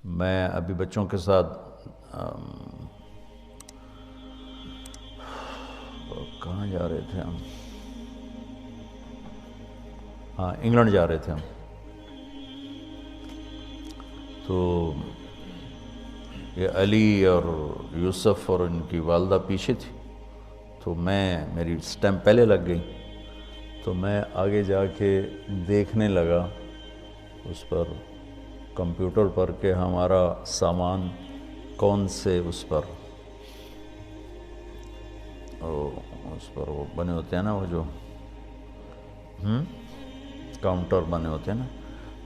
میں ابھی بچوں کے ساتھ کہاں جا رہے تھے ہم؟ ہاں، انگلینڈ جا رہے تھے ہم. تو یہ علی اور یوسف اور ان کی والدہ پیچھے تھی، تو میری سٹیمپ پہلے لگ گئی، تو میں آگے جا کے دیکھنے لگا اس پر کمپیوٹر پر کہ ہمارا سامان کون سے اس پر وہ بنے ہوتے ہیں نا، وہ جو کاؤنٹر بنے ہوتے ہیں نا،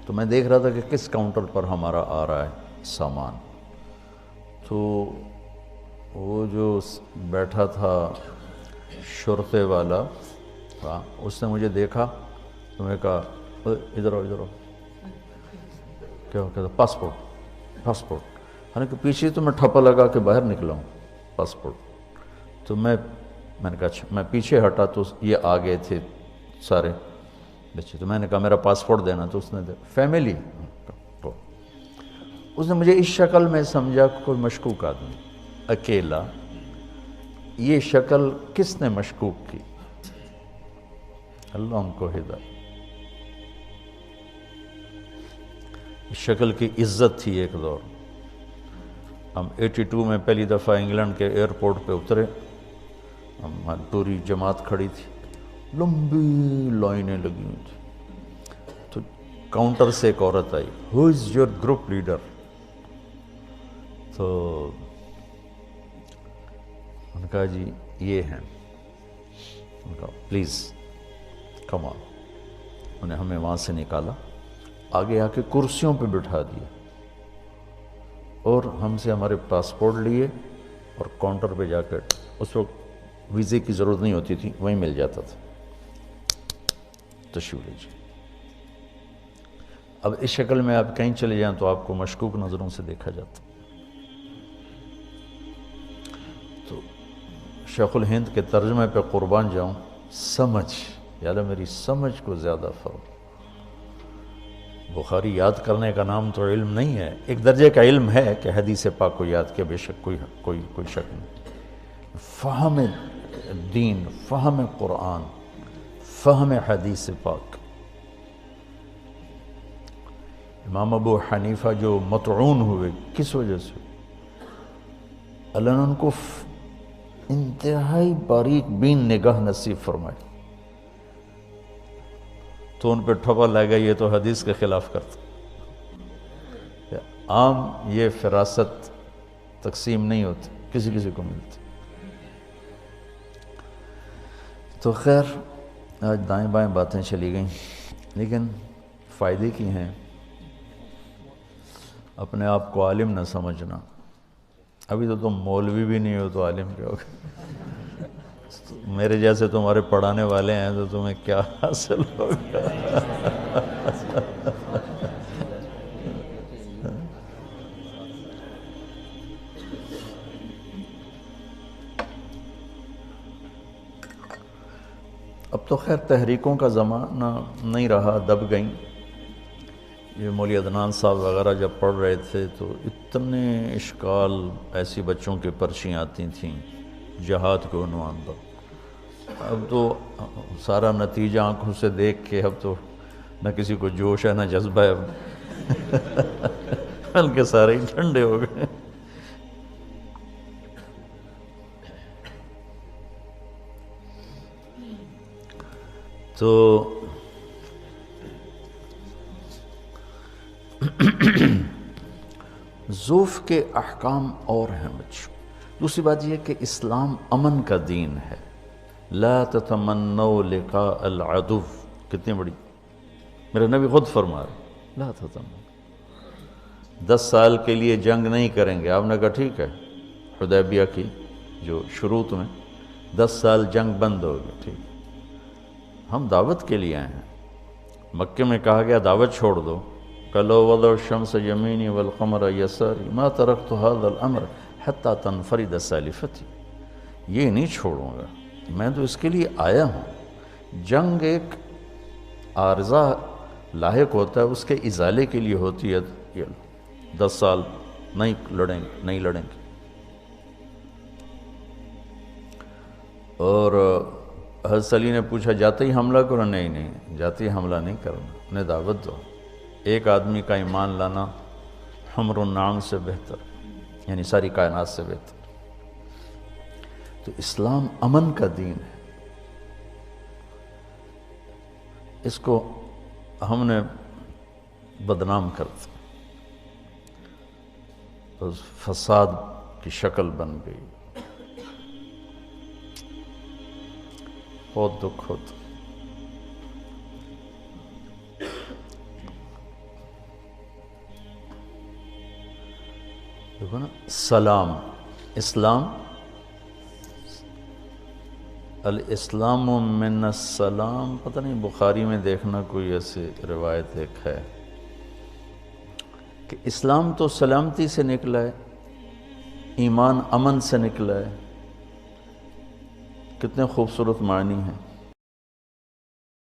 تو میں دیکھ رہا تھا کہ کس کاؤنٹر پر ہمارا آ رہا ہے سامان. تو وہ جو بیٹھا تھا شرطے والا، ہاں، اس نے مجھے دیکھا تو میں کہا ادھر آؤ ادھر آؤ. کیا کہتا پاسپورٹ. حالانکہ پیچھے تو میں ٹھپا لگا کہ باہر نکلا ہوں پاسپورٹ. تو میں نے کہا اچھا، میں پیچھے ہٹا تو یہ آ گئے تھے سارے بچے، تو میں نے کہا میرا پاسپورٹ دینا، تو اس نے فیملی، اس نے مجھے اس شکل میں سمجھا کوئی مشکوک آدمی اکیلا. یہ شکل کس نے مشکوک کی؟ اللہ ان کو ہدایت. اس شکل کی عزت تھی ایک دور. ہم 82 میں پہلی دفعہ انگلینڈ کے ایئرپورٹ پہ اترے، ہماری پوری جماعت کھڑی تھی، لمبی لائنیں لگی ہوئی تھی. تو کاؤنٹر سے ایک عورت آئی، ہو از یور گروپ لیڈر؟ تو ان کا جی یہ ہیں. ان کا پلیز کم آن. انہیں ہمیں وہاں سے نکالا، آگے آ کے کرسیوں پہ بٹھا دیا اور ہم سے ہمارے پاسپورٹ لیے، اور کاؤنٹر پہ جا کر، اس وقت ویزے کی ضرورت نہیں ہوتی تھی، وہیں مل جاتا تھا، تشریف لیجیے. اب اس شکل میں آپ کہیں چلے جائیں تو آپ کو مشکوک نظروں سے دیکھا جاتا. تو شیخ الہند کے ترجمے پہ قربان جاؤں، سمجھ، یا اللہ میری سمجھ کو زیادہ فرق. بخاری یاد کرنے کا نام تو علم نہیں ہے، ایک درجے کا علم ہے کہ حدیث پاک کو یاد کیا، بے شک کوئی شک نہیں. فہم دین، فہم قرآن، فہم حدیث پاک. امام ابو حنیفہ جو مطعون ہوئے، کس وجہ سے؟ اللہ نے ان کو انتہائی باریک بین نگاہ نصیب فرمائی، تو ان پہ ٹھپا لگ گیا یہ تو حدیث کے خلاف کرتا. عام یہ فراست تقسیم نہیں ہوتی، کسی کسی کو ملتی. تو خیر، آج دائیں بائیں باتیں چلی گئیں، لیکن فائدے کی ہیں. اپنے آپ کو عالم نہ سمجھنا. ابھی تو تم مولوی بھی نہیں ہو تو عالم کیا ہوگا؟ میرے جیسے تمہارے پڑھانے والے ہیں تو تمہیں کیا حاصل ہوگا؟ اب تو خیر تحریکوں کا زمانہ نہیں رہا، دب گئیں. یہ مولوی عدنان صاحب وغیرہ جب پڑھ رہے تھے تو اتنے اشکال ایسی بچوں کی پرچیاں آتی تھیں جہاد کے عنوان پر. اب تو سارا نتیجہ آنکھوں سے دیکھ کے اب تو نہ کسی کو جوش ہے نہ جذبہ ہے، بلکہ سارے ہی ٹھنڈے ہو گئے. تو ذوف کے احکام اور ہیں بچوں. دوسری بات یہ کہ اسلام امن کا دین ہے. لا تتمنوا لقاء العدو، کتنی بڑی، میرے نبی خود فرما رہے لا تتمنوا. 10 سال کے لیے جنگ نہیں کریں گے. آپ نے کہا ٹھیک ہے، حدیبیہ کی جو شروط میں 10 سال جنگ بند ہوگی، ٹھیک. ہم دعوت کے لیے آئے ہیں. مکے میں کہا گیا دعوت چھوڑ دو، قَلَوْ وَضَعُ الشَّمْسَ يَمِينِي وَالْقَمَرَ يَسَارِي مَا تَرَكْتُ هَذَا الْأَمْرَ حَتَّى تَنْفَرِدَ سَالِفَتِي. یہ نہیں چھوڑوں گا، میں تو اس کے لیے آیا ہوں. جنگ ایک عارضہ لاحق ہوتا ہے، اس کے ازالے کے لیے ہوتی ہے. 10 سال نہیں لڑیں گے. اور حضرت علی نے پوچھا جاتے ہی حملہ کرو؟ نہیں جاتے ہی حملہ نہیں کرنا، انہیں دعوت دو. ایک آدمی کا ایمان لانا حمر النعام سے بہتر، یعنی ساری کائنات سے بہتر. تو اسلام امن کا دین ہے. اس کو ہم نے بدنام کر دیا، فساد کی شکل بن گئی. بہت دکھ ہوتا. دیکھو نا، سلام، اسلام، الاسلام من السلام، پتہ نہیں بخاری میں دیکھنا کوئی ایسی روایت ایک ہے کہ اسلام تو سلامتی سے نکلا ہے، ایمان امن سے نکلا ہے. کتنے خوبصورت معنی ہیں.